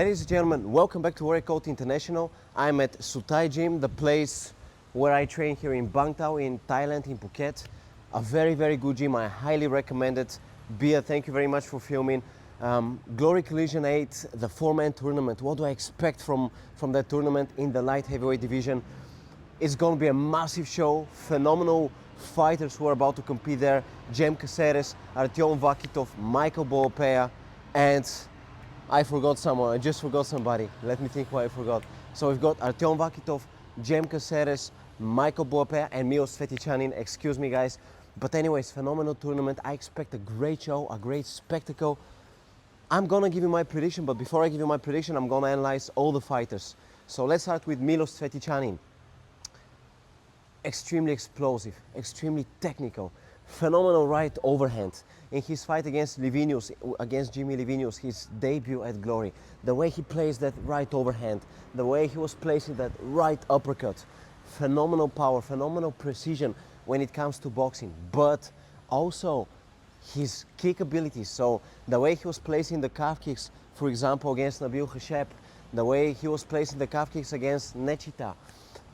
Ladies and gentlemen, welcome back to Warrior Code International. I'm at Suthai Gym, the place where I train here in Bang Tao in Thailand, in Phuket. A very, very good gym. I highly recommend it. Bia, thank you very much for filming. Glory Collision 8, the 4-man tournament. What do I expect from that tournament in the light heavyweight division? It's going to be a massive show. Phenomenal fighters who are about to compete there. Cem Cáceres, Artem Vakhitov, Boapeah, and I forgot someone. I just forgot somebody. Let me think who I forgot. So we've got Artem Vakhitov, Cem Cáceres, Boapeah, and Miloš Cvjetićanin. Excuse me, guys. But anyways, phenomenal tournament. I expect a great show, a great spectacle. I'm gonna give you my prediction, but before I give you my prediction, I'm gonna analyze all the fighters. So let's start with Miloš Cvjetićanin. Extremely explosive, extremely technical, phenomenal right overhand. In his fight against Jimmy Livinius, his debut at Glory, the way he plays that right overhand, the way he was placing that right uppercut, phenomenal power, phenomenal precision when it comes to boxing, but also his kick abilities. So the way he was placing the calf kicks, for example, against Nabil Khashab, the way he was placing the calf kicks against Nechita,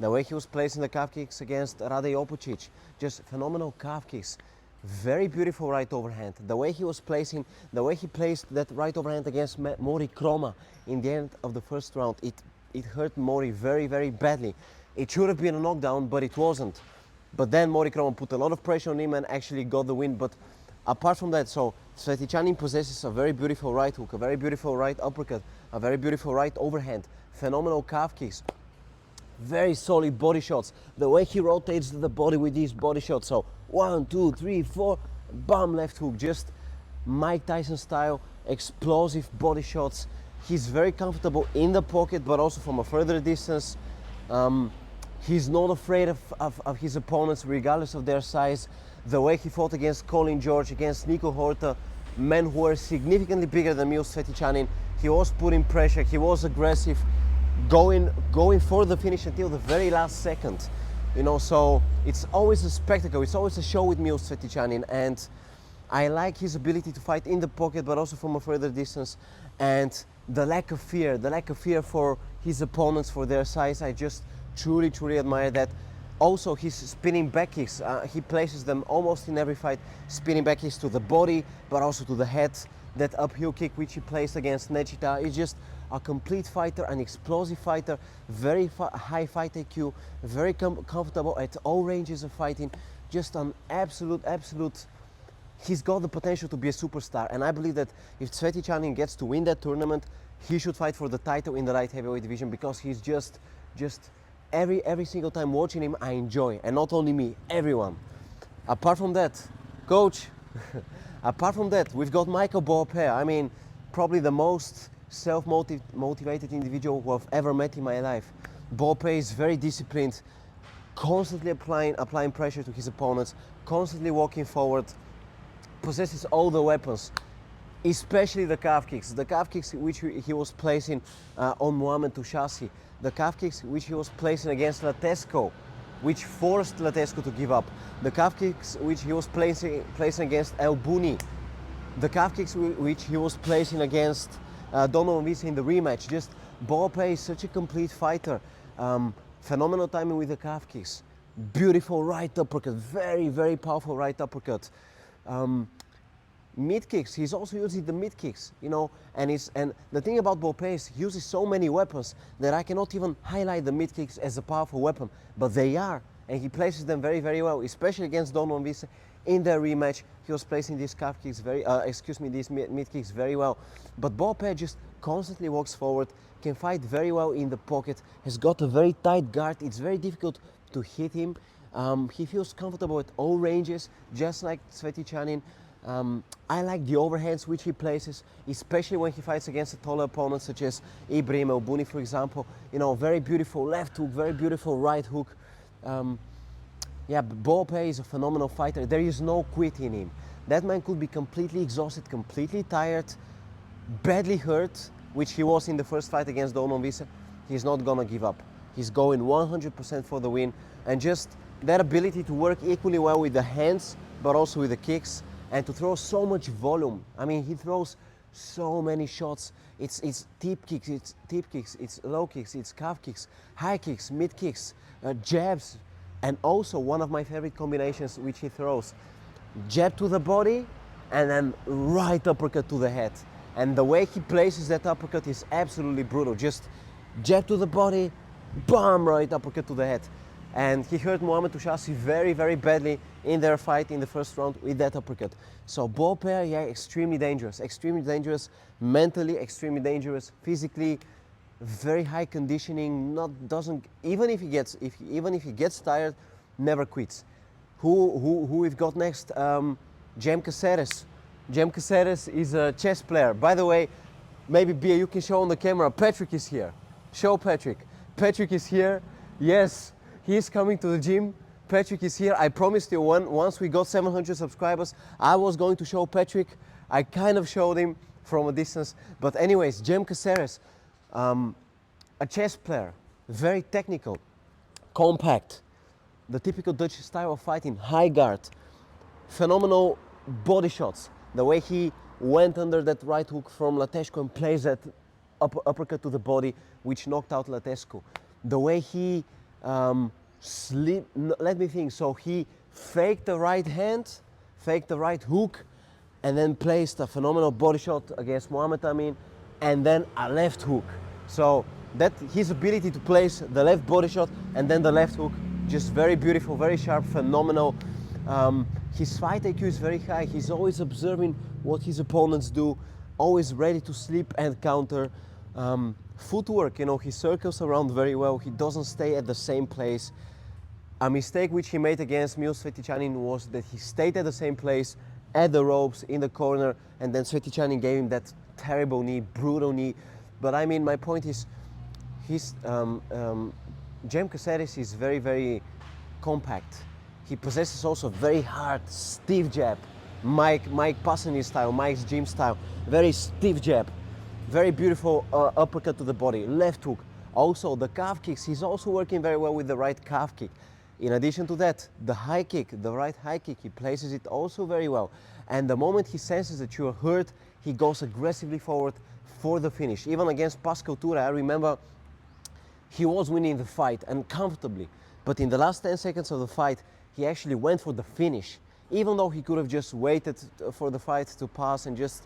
the way he was placing the calf kicks against Rade Opocic, just phenomenal calf kicks. Very beautiful right overhand. The way he placed that right overhand against Mori Kroma in the end of the first round, it hurt Mori very, very badly. It should have been a knockdown, but it wasn't. But then Mori Kroma put a lot of pressure on him and actually got the win. But apart from that, so Cvjeticanin possesses a very beautiful right hook, a very beautiful right uppercut, a very beautiful right overhand, phenomenal calf kicks, very solid body shots. The way he rotates the body with these body shots. So 1, 2, 3, 4, bam, left hook, just Mike Tyson style, explosive body shots. He's very comfortable in the pocket, but also from a further distance. He's not afraid of his opponents, regardless of their size. The way he fought against Colin George, against Nico Horta, men who were significantly bigger than Miloš Cvjetićanin, he was putting pressure, he was aggressive, going for the finish until the very last second. You know, so it's always a spectacle, it's always a show with Miloš Cvjetićanin, and I like his ability to fight in the pocket, but also from a further distance, and the lack of fear for his opponents, for their size. I just truly, truly admire that. Also, his spinning back kicks, he places them almost in every fight, spinning back kicks to the body, but also to the head. That uphill kick which he placed against Nechita is just a complete fighter, an explosive fighter, very high fight IQ, very comfortable at all ranges of fighting, just an absolute, he's got the potential to be a superstar. And I believe that if Cvjeticanin gets to win that tournament, he should fight for the title in the light heavyweight division, because he's just every single time watching him, I enjoy, and not only me, everyone. Apart from that, coach, apart from that, we've got Boapeah. I mean, probably the most self-motivated individual who I've ever met in my life. Boapeah is very disciplined, constantly applying pressure to his opponents, constantly walking forward, possesses all the weapons, especially the calf kicks which he was placing on Muhammad Touchassi, the calf kicks which he was placing against Latesco, which forced Latesco to give up, the calf kicks which he was placing against El Buni, the calf kicks which he was placing against Donovan Wisa in the rematch. Just Boapeah is such a complete fighter. Phenomenal timing with the calf kicks, beautiful right uppercut, very, very powerful right uppercut. Mid kicks, he's also using the mid kicks, you know, and the thing about Boapeah is he uses so many weapons that I cannot even highlight the mid kicks as a powerful weapon, but they are, and he places them very, very well, especially against Donovan Wisa in their rematch. He was placing these calf kicks these mid kicks very well. But Boapeah just constantly walks forward, can fight very well in the pocket, has got a very tight guard. It's very difficult to hit him. He feels comfortable at all ranges, just like Cvjeticanin. I like the overhands which he places, especially when he fights against a taller opponent such as Ibrahim El Buni, for example. You know, very beautiful left hook, very beautiful right hook. Yeah, Boapeah is a phenomenal fighter. There is no quit in him. That man could be completely exhausted, completely tired, badly hurt, which he was in the first fight against Donovan Wisa. He's not gonna give up. He's going 100% for the win, and just that ability to work equally well with the hands, but also with the kicks, and to throw so much volume. I mean, he throws so many shots. It's tip kicks, it's low kicks, it's calf kicks, high kicks, mid kicks, jabs, and also one of my favorite combinations which he throws, jab to the body and then right uppercut to the head. And the way he places that uppercut is absolutely brutal. Just jab to the body, bam, right uppercut to the head. And he hurt Muhammad Ushasi very, very badly in their fight in the first round with that uppercut. So Bopea, yeah, extremely dangerous, mentally extremely dangerous, physically very high conditioning. Even if he gets tired, never quits. Who we've got next? Cem Cáceres. Cem Cáceres is a chess player. By the way, maybe Bia, you can show on the camera. Patrick is here. Show Patrick. Patrick is here. Yes. He's coming to the gym. Patrick is here. I promised you once we got 700 subscribers, I was going to show Patrick. I kind of showed him from a distance. But anyways, Cem Cáceres, a chess player, very technical, compact, the typical Dutch style of fighting, high guard, phenomenal body shots. The way he went under that right hook from Latescu and plays that uppercut to the body, which knocked out Latescu. The way he let me think. So he faked the right hand, faked the right hook, and then placed a phenomenal body shot against Muhammad Amin, and then a left hook. So that his ability to place the left body shot and then the left hook, just very beautiful, very sharp, phenomenal. His fight IQ is very high. He's always observing what his opponents do, always ready to sleep and counter. Footwork, you know, he circles around very well. He doesn't stay at the same place. A mistake which he made against Miloš Cvjetićanin was that he stayed at the same place, at the ropes, in the corner, and then Cvjeticanin gave him that terrible knee, brutal knee. But I mean, my point is, Cem Cáceres is very, very compact. He possesses also very hard, stiff jab. Mike Passani style, Mike's gym style, very stiff jab. Very beautiful uppercut to the body, left hook. Also the calf kicks, he's also working very well with the right calf kick. In addition to that, the high kick, the right high kick, he places it also very well. And the moment he senses that you are hurt, he goes aggressively forward for the finish. Even against Pascal Ture, I remember he was winning the fight and comfortably. But in the last 10 seconds of the fight, he actually went for the finish. Even though he could have just waited for the fight to pass and just,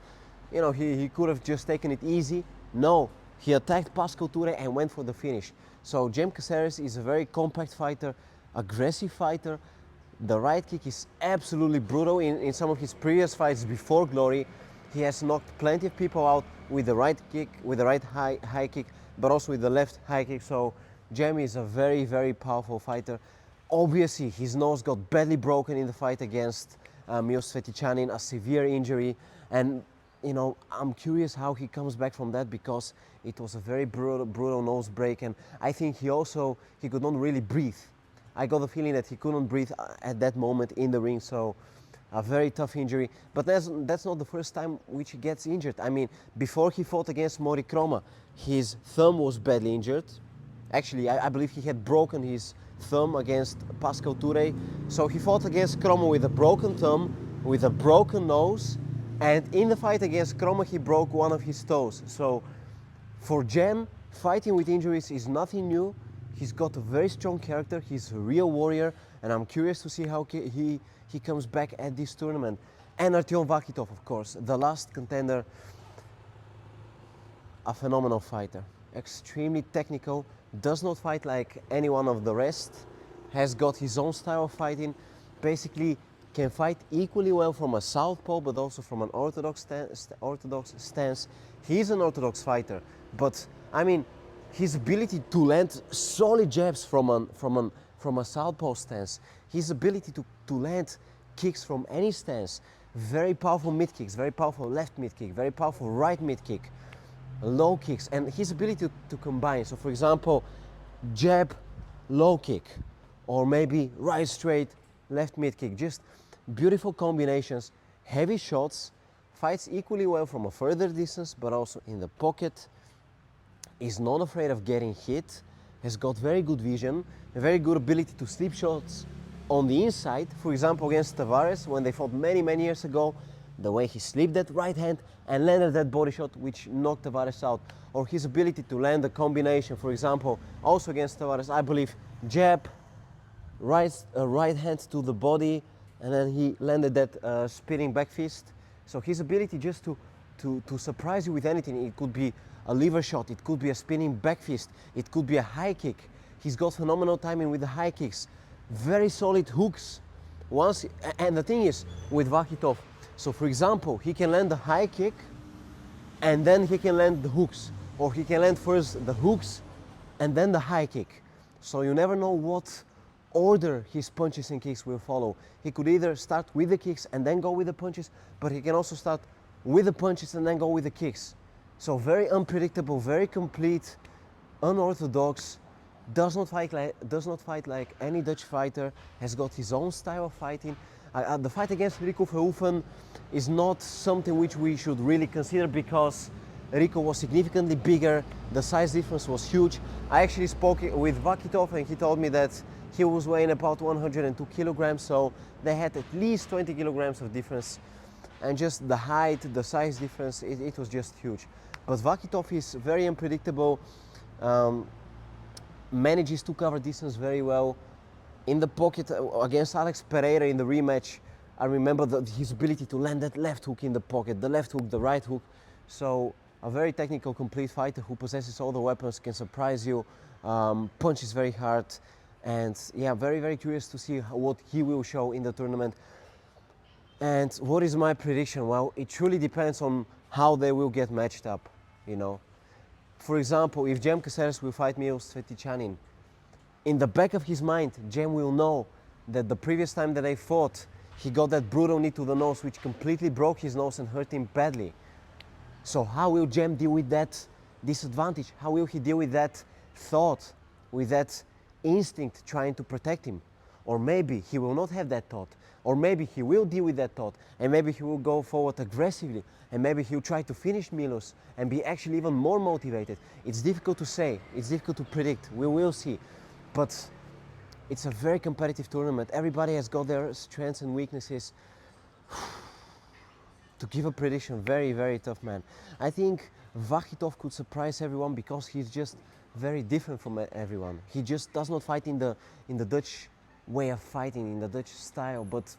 you know, he could have just taken it easy. No, he attacked Pascal Ture and went for the finish. So Cem Cáceres is a very compact fighter, aggressive fighter. The right kick is absolutely brutal. In some of his previous fights before Glory, he has knocked plenty of people out with the right kick, with the right high kick, but also with the left high kick. So Cem is a very, very powerful fighter. Obviously, his nose got badly broken in the fight against Miloš Cvjetićanin, a severe injury. And you know, I'm curious how he comes back from that, because it was a very brutal nose break, and I think he could not really breathe. I got the feeling that he couldn't breathe at that moment in the ring, so a very tough injury. But that's not the first time which he gets injured. I mean, before he fought against Mori Kroma, his thumb was badly injured. Actually, I believe he had broken his thumb against Pascal Ture. So he fought against Kroma with a broken thumb, with a broken nose, and in the fight against Kroma, he broke one of his toes. So for Cem, fighting with injuries is nothing new. He's got a very strong character. He's a real warrior, and I'm curious to see how he comes back at this tournament. And Artem Vakhitov, of course, the last contender, a phenomenal fighter. Extremely technical, does not fight like any one of the rest, has got his own style of fighting, basically can fight equally well from a southpaw, but also from an orthodox stance. He's an orthodox fighter, but I mean, his ability to land solid jabs from a southpaw stance, his ability to land kicks from any stance, very powerful mid kicks, very powerful left mid kick, very powerful right mid kick, low kicks, and his ability to combine. So for example, jab, low kick, or maybe right straight, left mid kick, just beautiful combinations, heavy shots, fights equally well from a further distance, but also in the pocket, is not afraid of getting hit, has got very good vision, a very good ability to slip shots on the inside. For example, against Tavares, when they fought many years ago, the way he slipped that right hand and landed that body shot which knocked Tavares out, or his ability to land a combination, for example, also against Tavares, I believe, jab, right hand to the body, and then he landed that spinning back fist. So his ability just to surprise you with anything, it could be a liver shot, it could be a spinning back fist, it could be a high kick. He's got phenomenal timing with the high kicks, very solid hooks. And the thing is, with Vakhitov, so for example, he can land the high kick and then he can land the hooks, or he can land first the hooks and then the high kick. So you never know what order his punches and kicks will follow. He could either start with the kicks and then go with the punches, but he can also start with the punches and then go with the kicks. So very unpredictable, very complete, unorthodox, does not fight like any Dutch fighter, has got his own style of fighting. The fight against Rico Verhoeven is not something which we should really consider, because Rico was significantly bigger, the size difference was huge. I actually spoke with Vakhitov and he told me that he was weighing about 102 kilograms, so they had at least 20 kilograms of difference. And just the height, the size difference, it was just huge. But Vakhitov is very unpredictable, manages to cover distance very well. In the pocket against Alex Pereira in the rematch, I remember his ability to land that left hook in the pocket, the left hook, the right hook. So a very technical, complete fighter who possesses all the weapons, can surprise you, punches very hard. And yeah, very, very curious to see what he will show in the tournament. And what is my prediction? Well, it truly depends on how they will get matched up, you know. For example, if Cem Cáceres will fight Miloš Cvjetićanin, in the back of his mind, Cem will know that the previous time that they fought, he got that brutal knee to the nose, which completely broke his nose and hurt him badly. So how will Cem deal with that disadvantage? How will he deal with that thought, with that instinct trying to protect him? Or maybe he will not have that thought, or maybe he will deal with that thought, and maybe he will go forward aggressively, and maybe he'll try to finish Milos and be actually even more motivated. It's difficult to say, it's difficult to predict, we will see. But it's a very competitive tournament. Everybody has got their strengths and weaknesses. To give a prediction, very, very tough, man. I think Vakhitov could surprise everyone because he's just very different from everyone. He just does not fight in the Dutch way of fighting, in the Dutch style. But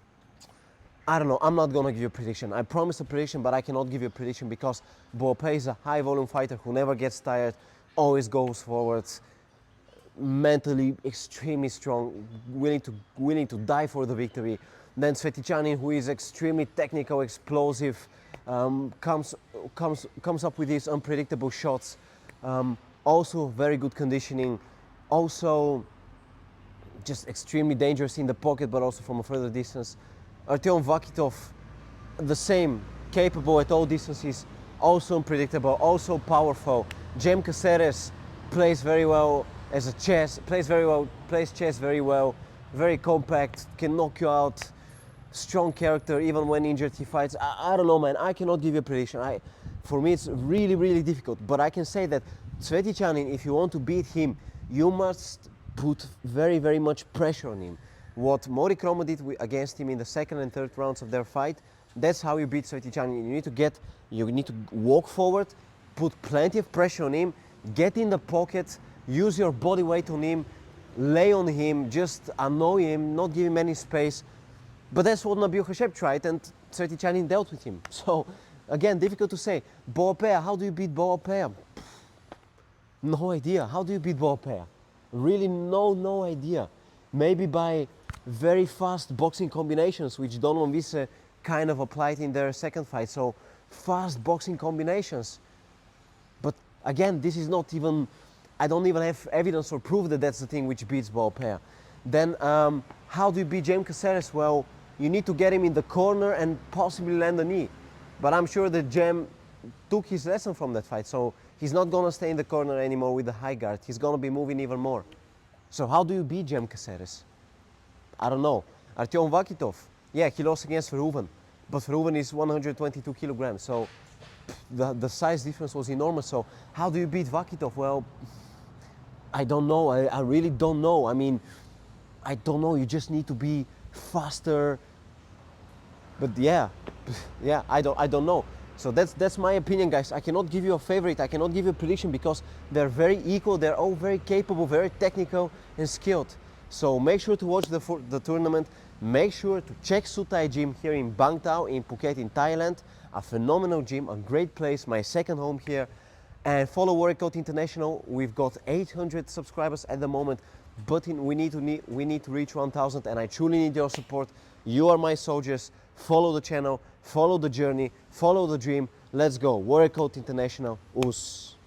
I don't know, I'm not gonna give you a prediction. I promise a prediction, but I cannot give you a prediction because Boapeah is a high volume fighter who never gets tired, always goes forward, mentally extremely strong, willing to die for the victory. Then Cvjeticanin, who is extremely technical, explosive, comes up with these unpredictable shots. Also very good conditioning, also just extremely dangerous in the pocket, but also from a further distance. Artem Vakhitov, the same, capable at all distances, also unpredictable, also powerful. Cem Cáceres plays very well as a chess, plays chess very well, very compact, can knock you out, strong character, even when injured he fights. I don't know, man, I cannot give you a prediction. For me it's really, really difficult, but I can say that Cvjeticanin, if you want to beat him, you must put very, very much pressure on him. What Mori Kromo did against him in the second and third rounds of their fight, that's how you beat Cvjeticanin. You need to walk forward, put plenty of pressure on him, get in the pocket, use your body weight on him, lay on him, just annoy him, not give him any space. But that's what Nabil Khasheb tried, and Cvjeticanin dealt with him. So, again, difficult to say. Boapeah, how do you beat Boapeah? No idea. How do you beat Boapeah? Really no idea. Maybe by very fast boxing combinations, which Donovan Wisse kind of applied in their second fight. So, fast boxing combinations. But again, this is not even, I don't even have evidence or proof that that's the thing which beats Boapeah. Then, how do you beat Cem Cáceres? Well, you need to get him in the corner and possibly land a knee. But I'm sure that Cem took his lesson from that fight, so he's not going to stay in the corner anymore with the high guard. He's going to be moving even more. So how do you beat Cem Cáceres? I don't know. Artem Vakhitov, yeah, he lost against Verhoeven, but Verhoeven is 122 kilograms, so the size difference was enormous. So how do you beat Vakhitov? Well, I don't know. I really don't know. I mean, I don't know. You just need to be faster. But yeah, yeah, I don't know. So that's my opinion, guys. I cannot give you a favorite. I cannot give you a prediction because they're very equal. They're all very capable, very technical and skilled. So make sure to watch the tournament. Make sure to check Sutai Gym here in Bang Tao in Phuket in Thailand. A phenomenal gym, a great place, my second home here. And follow Warrior Code International. We've got 800 subscribers at the moment, but we need to reach 1,000, and I truly need your support. You are my soldiers. Follow the channel, follow the journey, follow the dream. Let's go. Warrior Code International. Us.